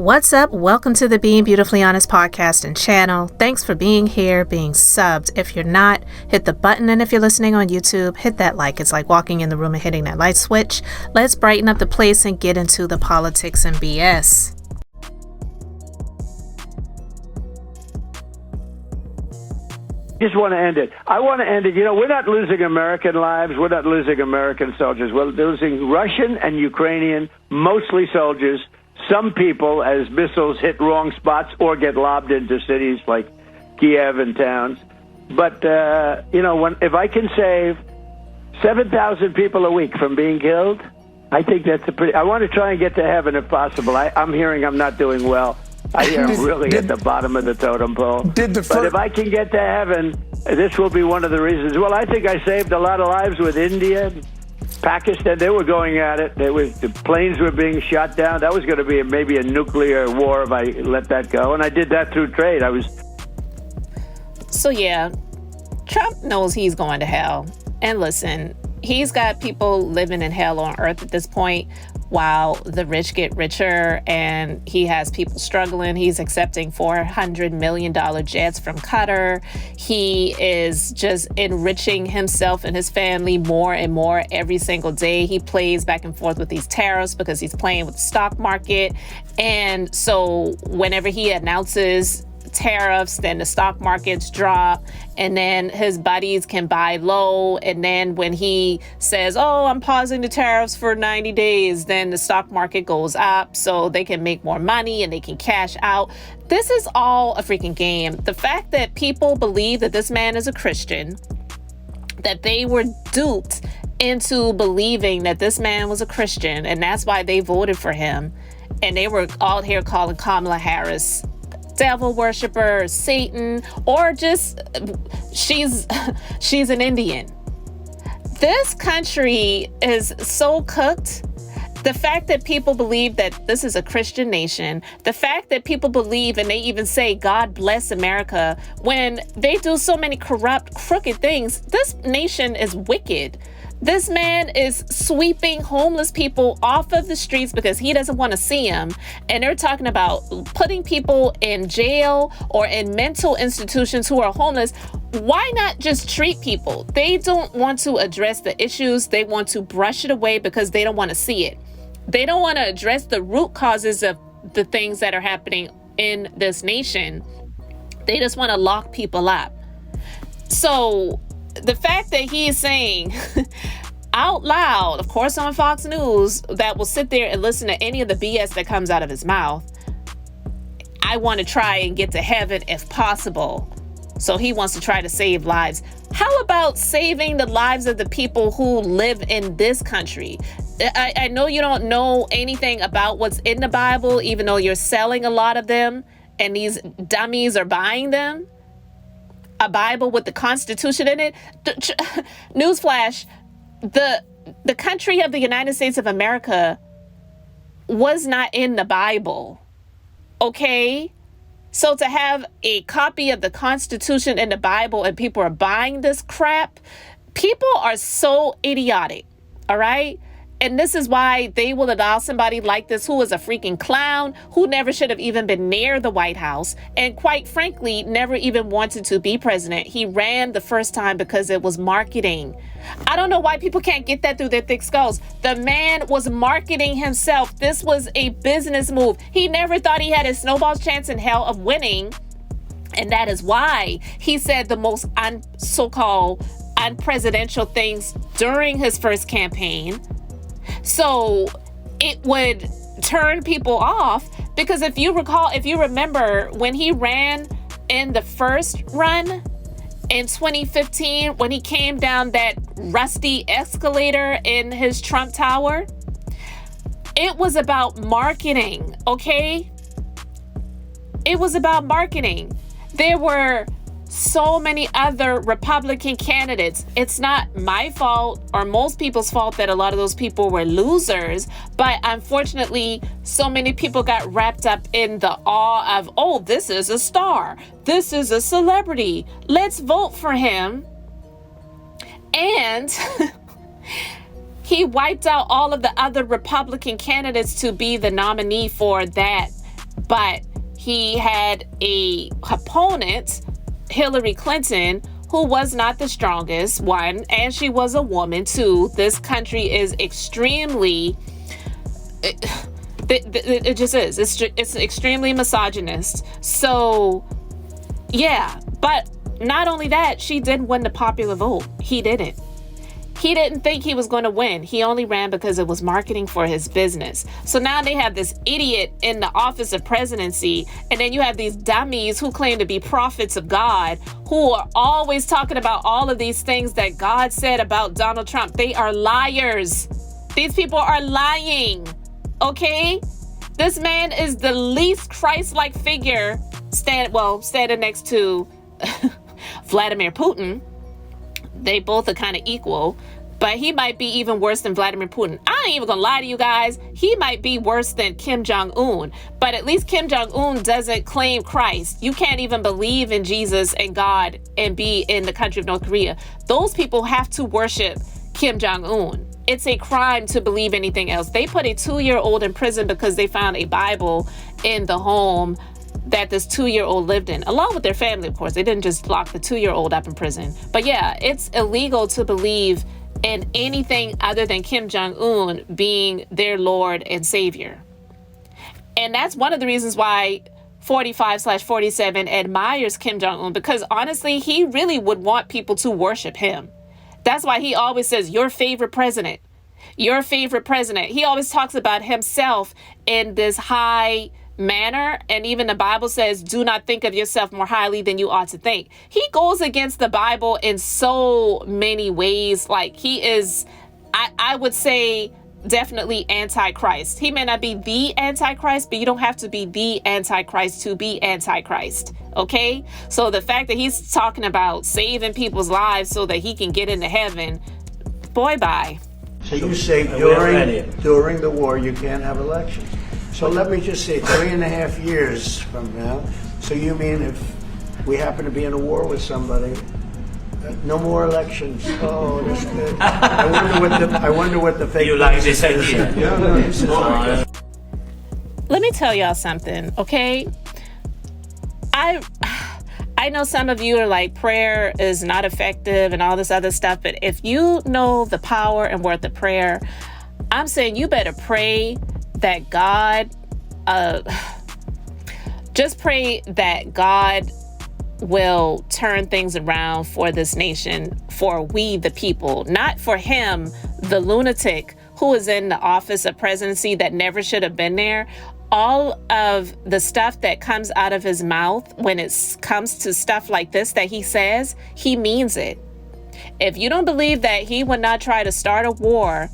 What's up? Welcome to the Being Beautifully Honest podcast and channel. Thanks for being here, being subbed. If you're not, hit the button, and if you're listening on YouTube, hit that like. It's like walking in the room and hitting that light switch. Let's brighten up the place and get into the politics and BS. Just want to end it. I want to end it. You know, we're not losing American lives. We're not losing American soldiers. We're losing Russian and Ukrainian, mostly soldiers. Some people, as missiles hit wrong spots or get lobbed into cities like Kiev and towns. But, if I can save 7,000 people a week from being killed, I think that's I want to try and get to heaven if possible. I'm hearing I'm not doing well. I hear I'm really at the bottom of the totem pole. But if I can get to heaven, this will be one of the reasons. Well, I think I saved a lot of lives with India, Pakistan. They were going at it. The planes were being shot down. That was going to be maybe a nuclear war if I let that go. And I did that through trade. So, yeah, Trump knows he's going to hell. And listen, he's got people living in hell on earth at this point, while the rich get richer and he has people struggling. He's accepting $400 million jets from Qatar. He is just enriching himself and his family more and more every single day. He plays back and forth with these tariffs because he's playing with the stock market. And so whenever he announces tariffs, then the stock markets drop, and then his buddies can buy low. And then when he says, I'm pausing the tariffs for 90 days, then the stock market goes up so they can make more money and they can cash out. This is all a freaking game. The fact that people believe that this man is a Christian, that they were duped into believing that this man was a Christian, and that's why they voted for him. And they were all here calling Kamala Harris devil worshiper, Satan, or just she's an Indian. This country is so cooked. The fact that people believe that this is a Christian nation, the fact that people believe and they even say, God bless America, when they do so many corrupt, crooked things. This nation is wicked. This man is sweeping homeless people off of the streets because he doesn't want to see them. And they're talking about putting people in jail or in mental institutions who are homeless. Why not just treat people? They don't want to address the issues. They want to brush it away because they don't want to see it. They don't want to address the root causes of the things that are happening in this nation. They just want to lock people up. So the fact that he is saying out loud, of course on Fox News, that will sit there and listen to any of the BS that comes out of his mouth, I want to try and get to heaven if possible. So he wants to try to save lives. How about saving the lives of the people who live in this country? I know you don't know anything about what's in the Bible, even though you're selling a lot of them and these dummies are buying them. A Bible with the Constitution in it. Newsflash, the country of the United States of America was not in the Bible. Okay? So to have a copy of the Constitution in the Bible and people are buying this crap, people are so idiotic. All right? And this is why they will allow somebody like this who is a freaking clown, who never should have even been near the White House, and quite frankly, never even wanted to be president. He ran the first time because it was marketing. I don't know why people can't get that through their thick skulls. The man was marketing himself. This was a business move. He never thought he had a snowball's chance in hell of winning. And that is why he said the most so-called unpresidential things during his first campaign. So it would turn people off, because if you remember when he ran in the first run in 2015, when he came down that rusty escalator in his Trump Tower, it was about marketing, okay? It was about marketing. There were so many other Republican candidates. It's not my fault or most people's fault that a lot of those people were losers, but unfortunately, so many people got wrapped up in the awe of, this is a star. This is a celebrity. Let's vote for him. And he wiped out all of the other Republican candidates to be the nominee for that But he had a opponent, Hillary Clinton, who was not the strongest one, and she was a woman too. This country is extremely, it just is. It's extremely misogynist. So, yeah. But not only that, she did win the popular vote. He didn't. He didn't think he was going to win. He only ran because it was marketing for his business. So now they have this idiot in the office of presidency, and then you have these dummies who claim to be prophets of God, who are always talking about all of these things that God said about Donald Trump. They are liars. These people are lying. Okay? This man is the least Christ-like figure standing next to Vladimir Putin. They both are kind of equal, but he might be even worse than Vladimir Putin. I ain't even gonna lie to you guys. He might be worse than Kim Jong-un, but at least Kim Jong-un doesn't claim Christ. You can't even believe in Jesus and God and be in the country of North Korea. Those people have to worship Kim Jong-un. It's a crime to believe anything else. They put a 2-year-old in prison because they found a Bible in the home that this 2-year-old lived in, along with their family, of course. They didn't just lock the 2-year-old up in prison. But yeah, it's illegal to believe in anything other than Kim Jong-un being their Lord and Savior. And that's one of the reasons why 45/47 admires Kim Jong-un, because honestly, he really would want people to worship him. That's why he always says, your favorite president, your favorite president. He always talks about himself in this high manner, and even the Bible says, do not think of yourself more highly than you ought to think. He goes against the Bible in so many ways. Like, he is, I would say, definitely antichrist. He may not be the antichrist, but you don't have to be the antichrist to be antichrist. Okay? So the fact that he's talking about saving people's lives so that he can get into heaven, boy, bye. So you say during the war you can't have elections. So let me just say 3.5 years from now. So you mean if we happen to be in a war with somebody, no more elections? Oh, that's good. I wonder what the fake. You like this idea? No, this is like Let me tell y'all something, okay? I know some of you are like, prayer is not effective and all this other stuff, but if you know the power and worth of prayer, I'm saying you better pray that God, just pray that God will turn things around for this nation, for we the people, not for him, the lunatic who is in the office of presidency that never should have been there. All of the stuff that comes out of his mouth when it comes to stuff like this that he says, he means it. If you don't believe that he would not try to start a war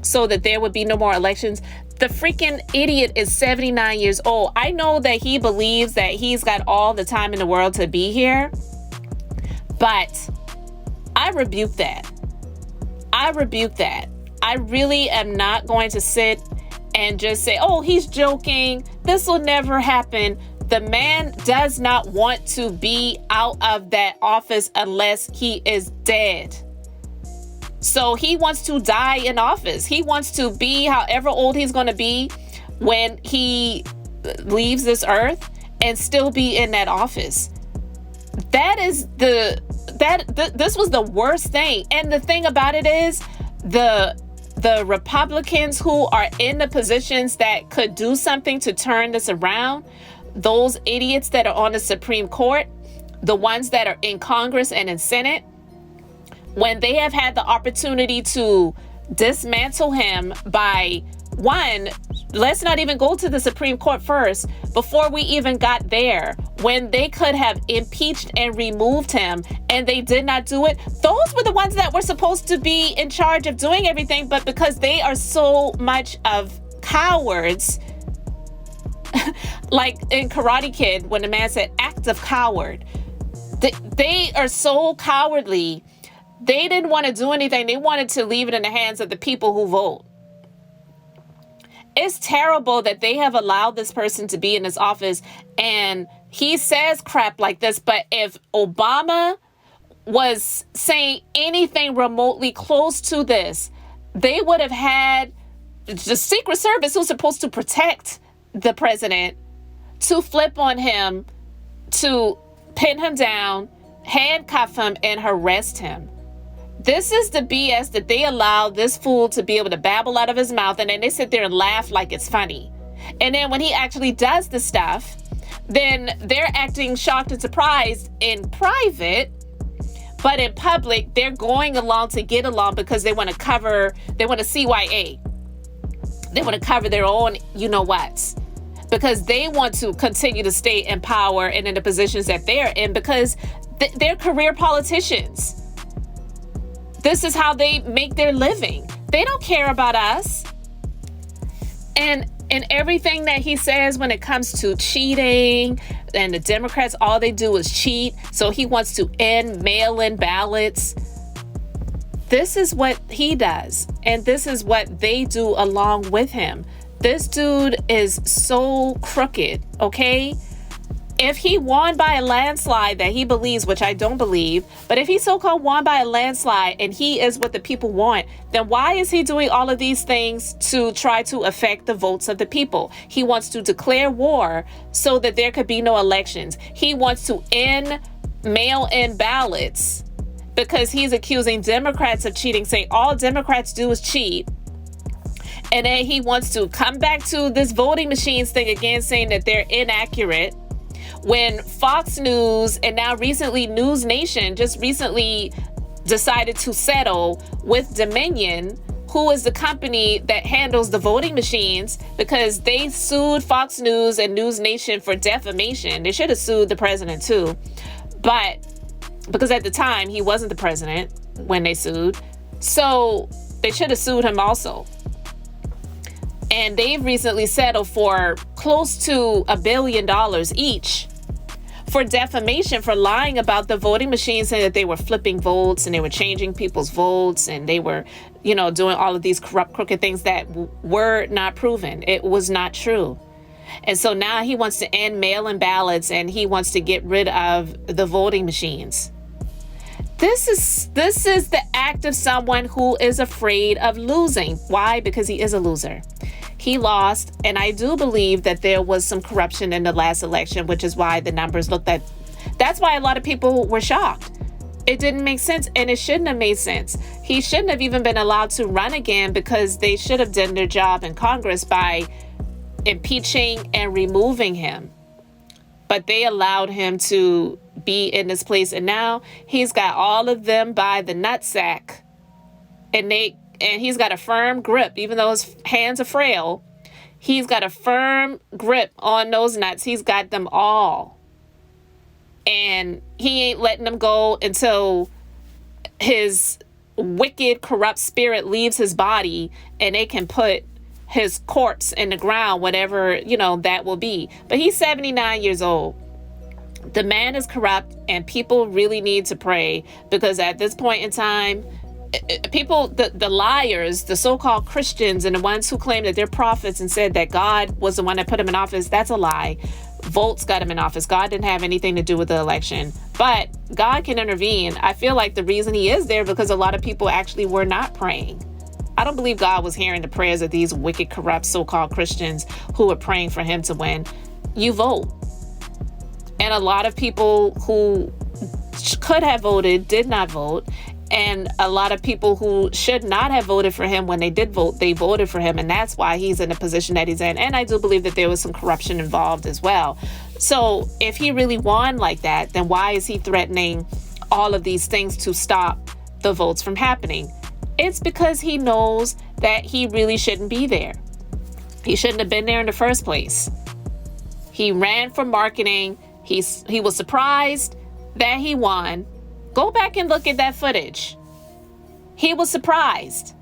so that there would be no more elections, the freaking idiot is 79 years old. I know that he believes that he's got all the time in the world to be here, but I rebuke that. I rebuke that. I really am not going to sit and just say, oh, he's joking. This will never happen. The man does not want to be out of that office unless he is dead. So he wants to die in office. He wants to be however old he's going to be when he leaves this earth and still be in that office. This was the worst thing. And the thing about it is the Republicans who are in the positions that could do something to turn this around, those idiots that are on the Supreme Court, the ones that are in Congress and in Senate, when they have had the opportunity to dismantle him by, one, let's not even go to the Supreme Court first, before we even got there, when they could have impeached and removed him and they did not do it, those were the ones that were supposed to be in charge of doing everything, but because they are so much of cowards, like in Karate Kid, when the man said, act of coward, they are so cowardly. They didn't want to do anything. They wanted to leave it in the hands of the people who vote. It's terrible that they have allowed this person to be in this office and he says crap like this. But if Obama was saying anything remotely close to this, they would have had the Secret Service, who's supposed to protect the president, to flip on him, to pin him down, handcuff him, and harass him. This is the BS that they allow this fool to be able to babble out of his mouth, and then they sit there and laugh like it's funny. And then when he actually does the stuff, then they're acting shocked and surprised in private, but in public, they're going along to get along because they want to CYA. They want to cover their own you-know-whats, because they want to continue to stay in power and in the positions that they're in, because they're career politicians. This is how they make their living. They don't care about us. And everything that he says when it comes to cheating, and the Democrats, all they do is cheat. So he wants to end mail-in ballots. This is what he does. And this is what they do along with him. This dude is so crooked, okay? If he won by a landslide that he believes, which I don't believe, but if he so-called won by a landslide and he is what the people want, then why is he doing all of these things to try to affect the votes of the people? He wants to declare war so that there could be no elections. He wants to end mail-in ballots because he's accusing Democrats of cheating, saying all Democrats do is cheat. And then he wants to come back to this voting machines thing again, saying that they're inaccurate. When Fox News and now recently News Nation just recently decided to settle with Dominion, who is the company that handles the voting machines, because they sued Fox News and News Nation for defamation. They should have sued the president too. But because at the time he wasn't the president when they sued, so they should have sued him also. And they've recently settled for close to $1 billion each for defamation, for lying about the voting machines, saying that they were flipping votes and they were changing people's votes and they were, doing all of these corrupt, crooked things that were not proven. It was not true. And so now he wants to end mail-in ballots and he wants to get rid of the voting machines. This is the act of someone who is afraid of losing. Why? Because he is a loser. He lost, and I do believe that there was some corruption in the last election, which is why the numbers looked at. That's why a lot of people were shocked. It didn't make sense, and it shouldn't have made sense. He shouldn't have even been allowed to run again, because they should have done their job in Congress by impeaching and removing him. But they allowed him to be in this place, and now he's got all of them by the nutsack, and he's got a firm grip, even though his hands are frail. He's got a firm grip on those nuts. He's got them all. And he ain't letting them go until his wicked, corrupt spirit leaves his body and they can put his corpse in the ground, whatever, that will be. But he's 79 years old. The man is corrupt, and people really need to pray, because at this point in time, people, the liars, the so-called Christians, and the ones who claim that they're prophets and said that God was the one that put him in office, that's a lie. Votes got him in office. God didn't have anything to do with the election. But God can intervene. I feel like the reason he is there because a lot of people actually were not praying. I don't believe God was hearing the prayers of these wicked, corrupt, so-called Christians who were praying for him to win. You vote. And a lot of people who could have voted did not vote. And a lot of people who should not have voted for him, when they did vote, they voted for him. And that's why he's in the position that he's in. And I do believe that there was some corruption involved as well. So if he really won like that, then why is he threatening all of these things to stop the votes from happening? It's because he knows that he really shouldn't be there. He shouldn't have been there in the first place. He ran for marketing. He was surprised that he won. Go back and look at that footage. He was surprised.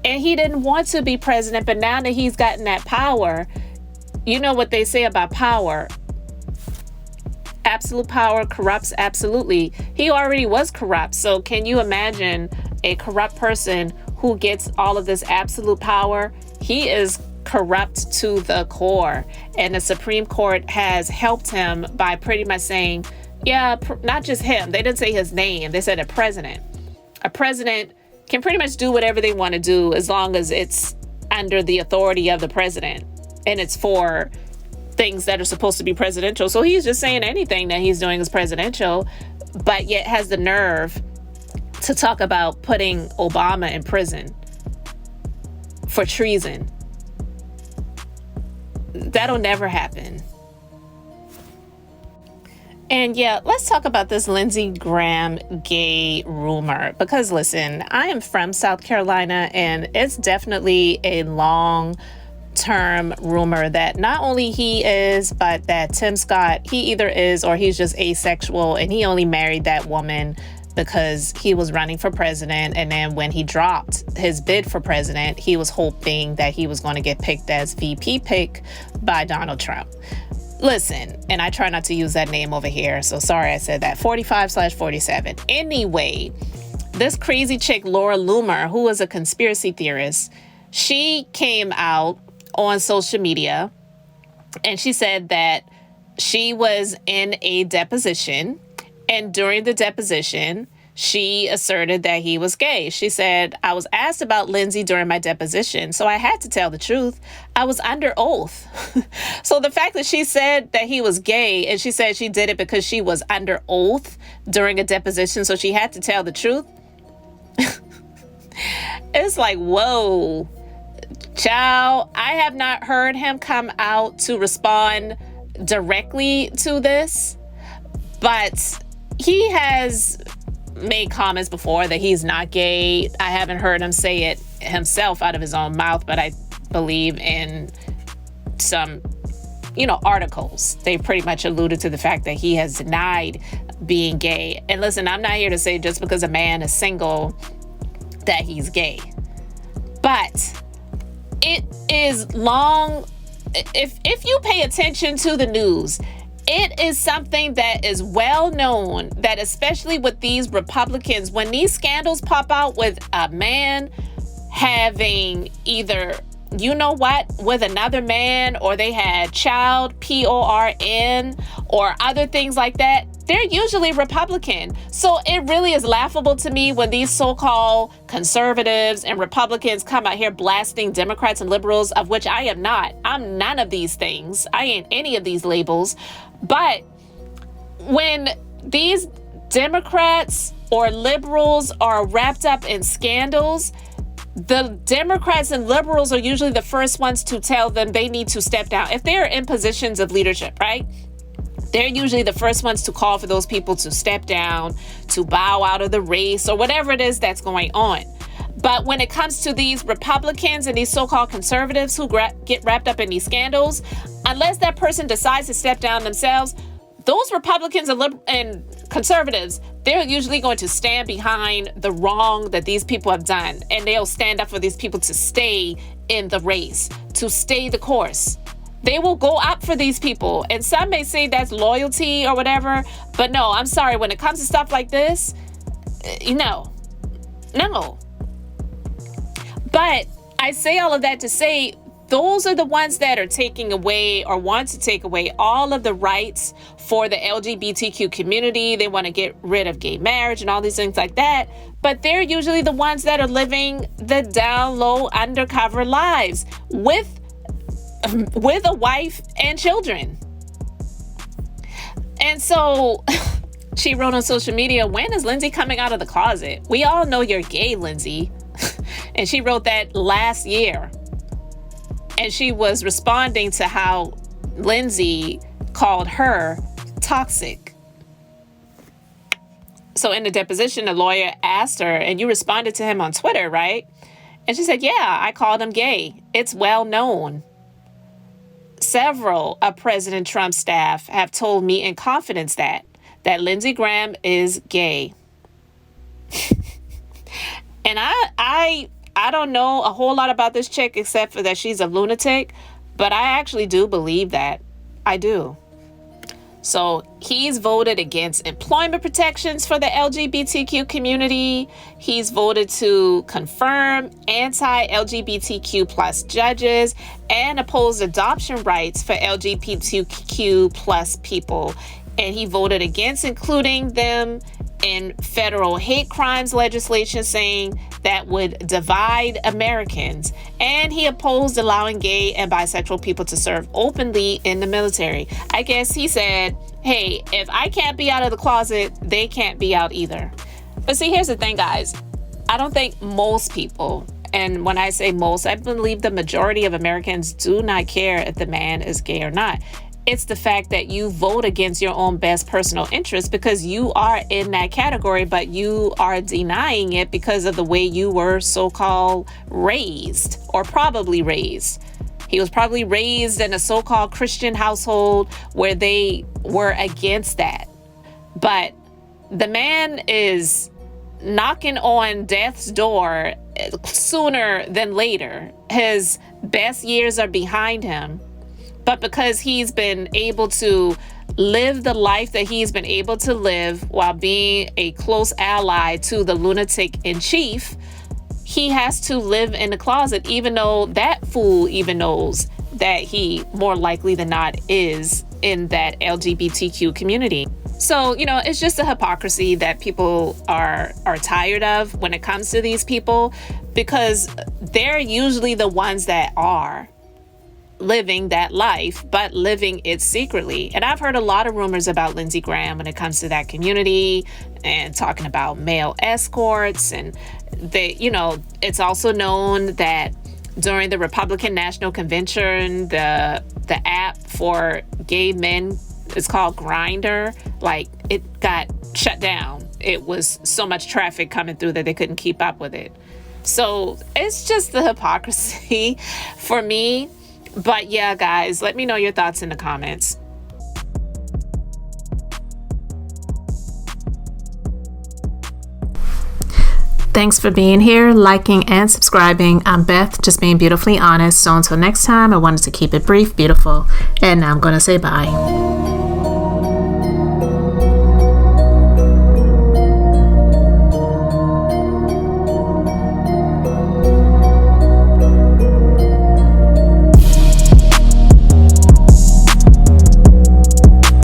And he didn't want to be president, but now that he's gotten that power, you know what they say about power. Absolute power corrupts absolutely. He already was corrupt. So can you imagine a corrupt person who gets all of this absolute power? He is corrupt to the core. And the Supreme Court has helped him by pretty much saying, not just him. They didn't say his name. They said a president. A president can pretty much do whatever they want to do as long as it's under the authority of the president. and it's for things that are supposed to be presidential. So he's just saying anything that he's doing is presidential, but yet has the nerve to talk about putting Obama in prison for treason. That'll never happen. And yeah, let's talk about this Lindsey Graham gay rumor. Because listen, I am from South Carolina, and it's definitely a long-term rumor that not only he is, but that Tim Scott, he either is or he's just asexual, and he only married that woman because he was running for president. And then when he dropped his bid for president, he was hoping that he was going to get picked as VP pick by Donald Trump. Listen, and I try not to use that name over here, so sorry I said that. 45/47. Anyway, this crazy chick, Laura Loomer, who was a conspiracy theorist, she came out on social media and she said that she was in a deposition, and during the deposition, she asserted that he was gay. She said, I was asked about Lindsey during my deposition, so I had to tell the truth. I was under oath. So the fact that she said that he was gay, and she said she did it because she was under oath during a deposition, so she had to tell the truth. It's like, whoa, child, I have not heard him come out to respond directly to this, but he has made comments before that he's not gay. I haven't heard him say it himself out of his own mouth, but I believe in some, articles, they pretty much alluded to the fact that he has denied being gay. And listen, I'm not here to say just because a man is single that he's gay, but it is long. If you pay attention to the news, it is something that is well known that especially with these Republicans, when these scandals pop out with a man having either, with another man, or they had child, PORN, or other things like that, they're usually Republican. So it really is laughable to me when these so-called conservatives and Republicans come out here blasting Democrats and liberals, of which I am not. I'm none of these things. I ain't any of these labels. But when these Democrats or liberals are wrapped up in scandals, the Democrats and liberals are usually the first ones to tell them they need to step down. If they're in positions of leadership, right? They're usually the first ones to call for those people to step down, to bow out of the race, or whatever it is that's going on. But when it comes to these Republicans and these so-called conservatives who get wrapped up in these scandals, unless that person decides to step down themselves, those Republicans and conservatives, they're usually going to stand behind the wrong that these people have done. And they'll stand up for these people to stay in the race, to stay the course. They will go up for these people. And some may say that's loyalty or whatever. But no, I'm sorry. When it comes to stuff like this, no. But I say all of that to say, those are the ones that are taking away or want to take away all of the rights for the LGBTQ community. They want to get rid of gay marriage and all these things like that. But they're usually the ones that are living the down low, undercover lives with a wife and children. And so she wrote on social media, when is Lindsey coming out of the closet? We all know you're gay, Lindsey. And she wrote that last year. And she was responding to how Lindsey called her toxic. So in the deposition, the lawyer asked her, and you responded to him on Twitter, right? And she said, yeah, I called him gay. It's well known. Several of President Trump's staff have told me in confidence that Lindsey Graham is gay. And I don't know a whole lot about this chick except for that she's a lunatic, but I actually do believe that. I do. So he's voted against employment protections for the LGBTQ community. He's voted to confirm anti-LGBTQ plus judges and oppose adoption rights for LGBTQ plus people. And he voted against including them in federal hate crimes legislation saying that would divide Americans. And he opposed allowing gay and bisexual people to serve openly in the military. I guess he said, hey, if I can't be out of the closet, they can't be out either. But see, here's the thing, guys. I don't think most people, and when I say most, I believe the majority of Americans do not care if the man is gay or not. It's the fact that you vote against your own best personal interest because you are in that category, but you are denying it because of the way you were so-called raised, or probably raised. He was probably raised in a so-called Christian household where they were against that. But the man is knocking on death's door sooner than later. His best years are behind him. But because he's been able to live the life that he's been able to live while being a close ally to the lunatic in chief, he has to live in the closet, even though that fool even knows that he more likely than not is in that LGBTQ community. So, it's just a hypocrisy that people are tired of when it comes to these people, because they're usually the ones that are living that life, but living it secretly. And I've heard a lot of rumors about Lindsey Graham when it comes to that community and talking about male escorts. And it's also known that during the Republican National Convention, the app for gay men, it's called Grindr, it got shut down. It was so much traffic coming through that they couldn't keep up with it. So it's just the hypocrisy for me. But yeah, guys, let me know your thoughts in the comments. Thanks for being here, liking and subscribing. I'm Beth, just being beautifully honest. So until next time, I wanted to keep it brief, beautiful, and now I'm going to say bye.